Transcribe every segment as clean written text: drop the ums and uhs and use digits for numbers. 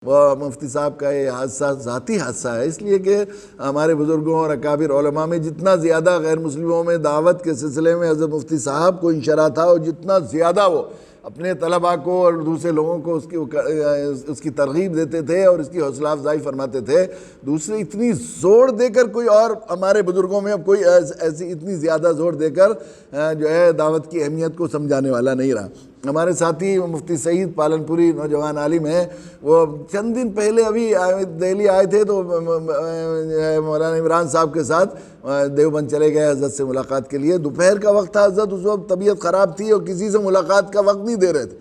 وہ مفتی صاحب کا یہ حادثہ ذاتی حادثہ ہے، اس لیے کہ ہمارے بزرگوں اور اکابر علماء میں جتنا زیادہ غیر مسلموں میں دعوت کے سلسلے میں حضرت مفتی صاحب کو انشراح تھا، اور جتنا زیادہ وہ اپنے طلباء کو اور دوسرے لوگوں کو اس کی ترغیب دیتے تھے اور اس کی حوصلہ افزائی فرماتے تھے، دوسرے اتنی زور دے کر کوئی اور ہمارے بزرگوں میں اب کوئی ایسی اتنی زیادہ زور دے کر جو ہے دعوت کی اہمیت کو سمجھانے والا نہیں رہا۔ ہمارے ساتھی مفتی سعید پالن پوری نوجوان عالم ہیں، وہ چند دن پہلے ابھی دہلی آئے تھے تو مولانا عمران صاحب کے ساتھ دیوبند چلے گئے حضرت سے ملاقات کے لیے۔ دوپہر کا وقت تھا، حضرت اس وقت طبیعت خراب تھی اور کسی سے ملاقات کا وقت نہیں دے رہے تھے۔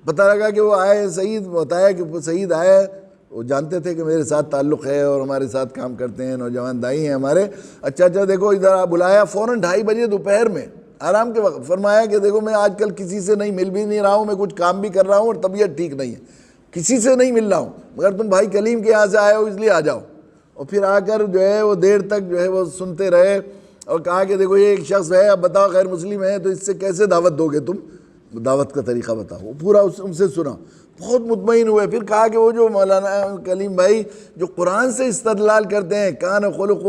پتہ لگا کہ وہ آئے، سعید بتایا کہ سعید آئے، وہ جانتے تھے کہ میرے ساتھ تعلق ہے اور ہمارے ساتھ کام کرتے ہیں، نوجوان دائی ہیں ہمارے۔ اچھا دیکھو ادھر بلایا فوراً 2:30 بجے دوپہر میں آرام کے وقت، فرمایا کہ دیکھو میں آج کل کسی سے نہیں مل بھی نہیں رہا ہوں، میں کچھ کام بھی کر رہا ہوں اور طبیعت ٹھیک نہیں ہے، کسی سے نہیں مل رہا ہوں، مگر تم بھائی کلیم کے یہاں سے آئے ہو اس لیے آ جاؤ۔ اور پھر آ کر جو ہے وہ دیر تک جو ہے وہ سنتے رہے اور کہا کہ دیکھو یہ ایک شخص ہے، اب بتاؤ غیر مسلم ہے تو اس سے کیسے دعوت دو گے تم، دعوت کا طریقہ بتاؤ۔ وہ پورا ان سے سنا، بہت مطمئن ہوئے۔ پھر کہا کہ وہ جو مولانا کلیم بھائی جو قرآن سے استدلال کرتے ہیں، کان خلق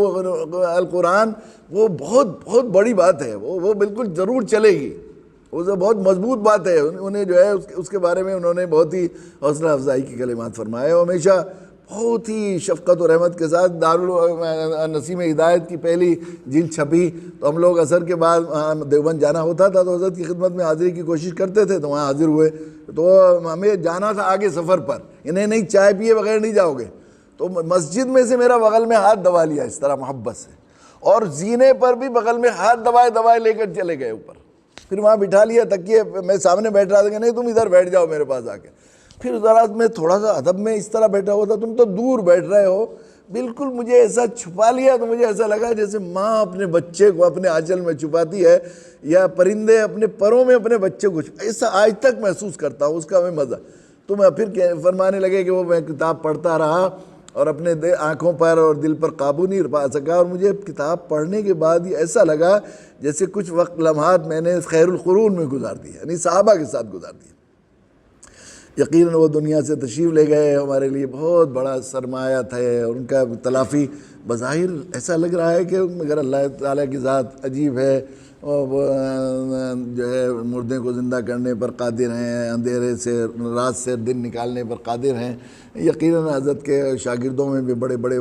القرآن، وہ بہت بہت بڑی بات ہے، وہ بالکل ضرور چلے گی، وہ بہت مضبوط بات ہے۔ انہیں جو ہے اس کے بارے میں انہوں نے بہت ہی حوصلہ افزائی کی کلمات فرمائے۔ ہمیشہ بہت ہی شفقت و رحمت کے ساتھ نسیم ہدایت کی پہلی جلد چھپی تو ہم لوگ عصر کے بعد دیوبند جانا ہوتا تھا تو حضرت کی خدمت میں حاضری کی کوشش کرتے تھے، تو وہاں حاضر ہوئے۔ تو ہمیں جانا تھا آگے سفر پر، انہیں نہیں چائے پیے بغیر نہیں جاؤ گے، تو مسجد میں سے میرا بغل میں ہاتھ دبا لیا اس طرح محبت سے، اور زینے پر بھی بغل میں ہاتھ دبائے لے کر چلے گئے اوپر۔ پھر وہاں بٹھا لیا تکیے، میں سامنے بیٹھ رہا تھا کہ نہیں تم ادھر بیٹھ جاؤ میرے پاس آ کے۔ پھر ذرا میں تھوڑا سا ادب میں اس طرح بیٹھا ہوا تھا، تم تو دور بیٹھ رہے ہو، بالکل مجھے ایسا چھپا لیا تو مجھے ایسا لگا جیسے ماں اپنے بچے کو اپنے آنچل میں چھپاتی ہے، یا پرندے اپنے پروں میں اپنے بچے کو ایسا آج تک محسوس کرتا ہوں، اس کا میں مزہ۔ تو میں پھر فرمانے لگے کہ وہ میں کتاب پڑھتا رہا اور اپنے آنکھوں پر اور دل پر قابو نہیں پا سکا، اور مجھے کتاب پڑھنے کے بعد یہ ایسا لگا جیسے کچھ وقت لمحات میں نے خیر القرون میں گزار دیا، یعنی صحابہ کے ساتھ گزار دیا۔ یقیناً وہ دنیا سے تشریف لے گئے، ہمارے لیے بہت بڑا سرمایہ تھا، اور ان کا تلافی بظاہر ایسا لگ رہا ہے کہ مگر اللہ تعالیٰ کی ذات عجیب ہے، وہ جو ہے مردے کو زندہ کرنے پر قادر ہیں، اندھیرے سے رات سے دن نکالنے پر قادر ہیں۔ یقیناً حضرت کے شاگردوں میں بھی بڑے بڑے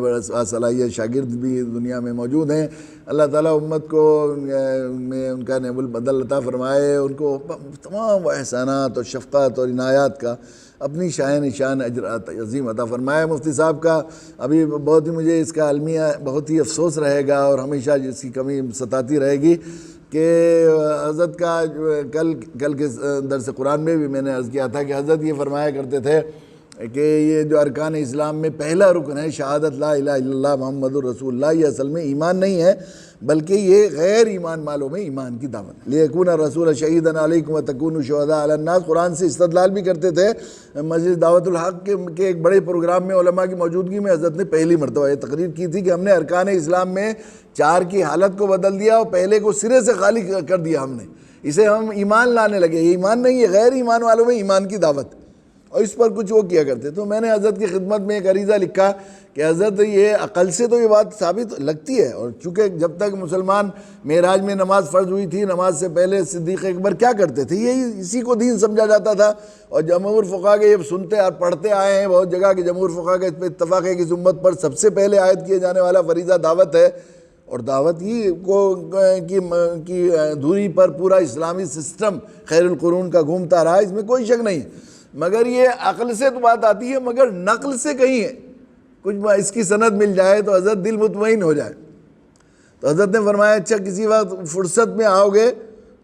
صلاحیت شاگرد بھی دنیا میں موجود ہیں۔ اللہ تعالیٰ امت کو میں ان کا نعم البدل عطا فرمائے، ان کو تمام احسانات اور شفقت اور عنایات کا اپنی نشان اجر عظیم عطا فرمائے۔ مفتی صاحب کا ابھی بہت ہی مجھے اس کا المیہ بہت ہی افسوس رہے گا، اور ہمیشہ جس کی کمی ستاتی رہے گی کہ حضرت کا کل کے درس قرآن میں بھی میں نے عرض کیا تھا کہ حضرت یہ فرمایا کرتے تھے کہ یہ جو ارکان اسلام میں پہلا رکن ہے شہادت لا الہ الا اللہ محمد الرسول اللہ، یہ اصل میں ایمان نہیں ہے بلکہ یہ غیر ایمان والوں میں ایمان کی دعوت۔ لیکون الرسول شہیدا علیکم وتکونوا شہداء علی الناس، قرآن سے استدلال بھی کرتے تھے۔ مجلس دعوت الحق کے ایک بڑے پروگرام میں علماء کی موجودگی میں حضرت نے پہلی مرتبہ یہ تقریر کی تھی کہ ہم نے ارکان اسلام میں 4 کی حالت کو بدل دیا اور پہلے کو سرے سے خالی کر دیا، ہم نے اسے ہم ایمان لانے لگے، یہ ایمان نہیں ہے، غیر ایمان والوں میں ایمان کی دعوت، اور اس پر کچھ وہ کیا کرتے۔ تو میں نے حضرت کی خدمت میں ایک عریضہ لکھا کہ حضرت یہ عقل سے تو یہ بات ثابت لگتی ہے، اور چونکہ جب تک مسلمان معراج میں نماز فرض ہوئی تھی، نماز سے پہلے صدیق اکبر کیا کرتے تھے، یہی اسی کو دین سمجھا جاتا تھا۔ اور جمہور فقہا کے یہ سنتے اور پڑھتے آئے ہیں بہت جگہ کہ جمہور فقہا کا اس پہ اتفاق ہے کہ اس امت پر سب سے پہلے عائد کیے جانے والا فریضہ دعوت ہے، اور دعوت ہی کی دھوری پر پورا اسلامی سسٹم خیر القرون کا گھومتا رہا، اس میں کوئی شک نہیں ہے۔ مگر یہ عقل سے تو بات آتی ہے، مگر نقل سے کہیں ہے کچھ اس کی سند مل جائے تو حضرت دل مطمئن ہو جائے۔ تو حضرت نے فرمایا اچھا کسی وقت فرصت میں آؤ گے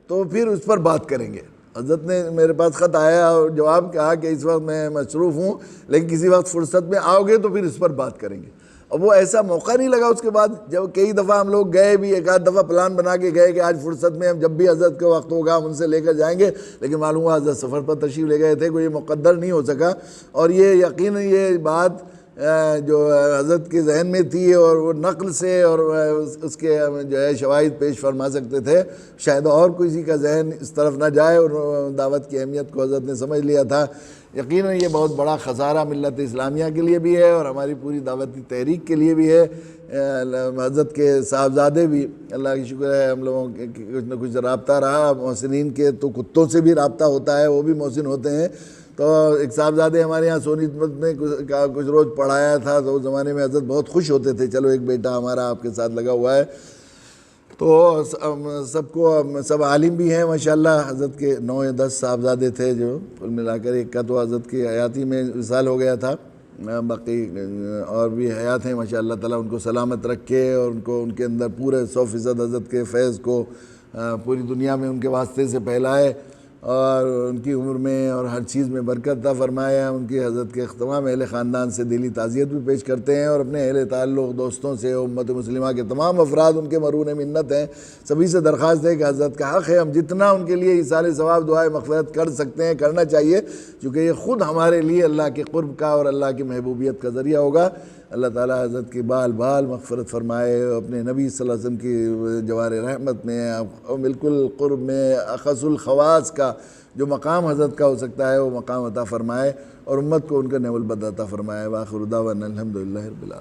تو پھر اس پر بات کریں گے۔ حضرت نے میرے پاس خط آیا اور جواب کہا کہ اس وقت میں مصروف ہوں، لیکن کسی وقت فرصت میں آؤ گے تو پھر اس پر بات کریں گے۔ اور وہ ایسا موقع نہیں لگا اس کے بعد، جب کئی دفعہ ہم لوگ گئے بھی، ایک آدھ دفعہ پلان بنا کے گئے کہ آج فرصت میں ہم جب بھی حضرت کا وقت ہوگا ہم ان سے لے کر جائیں گے، لیکن معلوم ہوا حضرت سفر پر تشریف لے گئے تھے، کوئی مقدر نہیں ہو سکا۔ اور یہ یقیناً یہ بات جو حضرت کے ذہن میں تھی اور وہ نقل سے اور اس کے جو ہے شواہد پیش فرما سکتے تھے، شاید اور کسی کا ذہن اس طرف نہ جائے، اور دعوت کی اہمیت کو حضرت نے سمجھ لیا تھا۔ یقیناً یہ بہت بڑا خسارہ ملت اسلامیہ کے لیے بھی ہے اور ہماری پوری دعوتی تحریک کے لیے بھی ہے۔ حضرت کے صاحبزادے بھی، اللہ کی شکر ہے، ہم لوگوں کے کچھ نہ کچھ رابطہ رہا۔ محسنین کے تو کتوں سے بھی رابطہ ہوتا ہے، وہ بھی محسن ہوتے ہیں۔ تو ایک صاحبزادے ہمارے ہاں سونی حکمت میں کچھ روز پڑھایا تھا، تو اس زمانے میں حضرت بہت خوش ہوتے تھے، چلو ایک بیٹا ہمارا آپ کے ساتھ لگا ہوا ہے۔ تو سب عالم بھی ہیں ماشاءاللہ۔ حضرت کے 9 یا 10 صاحبزادے تھے، جو کل ملا کر ایک کا تو حضرت کی حیاتی میں وصال ہو گیا تھا، باقی اور بھی حیات ہیں ماشاءاللہ۔ اللہ تعالیٰ ان کو سلامت رکھے اور ان کے اندر پورے 100% حضرت کے فیض کو پوری دنیا میں ان کے واسطے سے پھیلائے، اور ان کی عمر میں اور ہر چیز میں برکت عطا فرمائے۔ ان کی حضرت کے تمام اہل خاندان سے دلی تعزیت بھی پیش کرتے ہیں، اور اپنے اہل تعلق دوستوں سے، امت مسلمہ کے تمام افراد ان کے مرہون منت ہیں، سبھی سے درخواست ہے کہ حضرت کا حق ہے، ہم جتنا ان کے لیے ایصال ثواب دعائے مغفرت کر سکتے ہیں کرنا چاہیے، کیونکہ یہ خود ہمارے لیے اللہ کے قرب کا اور اللہ کی محبوبیت کا ذریعہ ہوگا۔ اللہ تعالیٰ حضرت کی بال مغفرت فرمائے، اپنے نبی صلی اللہ علیہ وسلم کی جوار رحمت میں بالکل قرب میں اخص الخواص کا جو مقام حضرت کا ہو سکتا ہے وہ مقام عطا فرمائے، اور امت کو ان کا نعم البدر عطا فرمائے۔ وآخر دعوانا الحمدللہ رب العالمین۔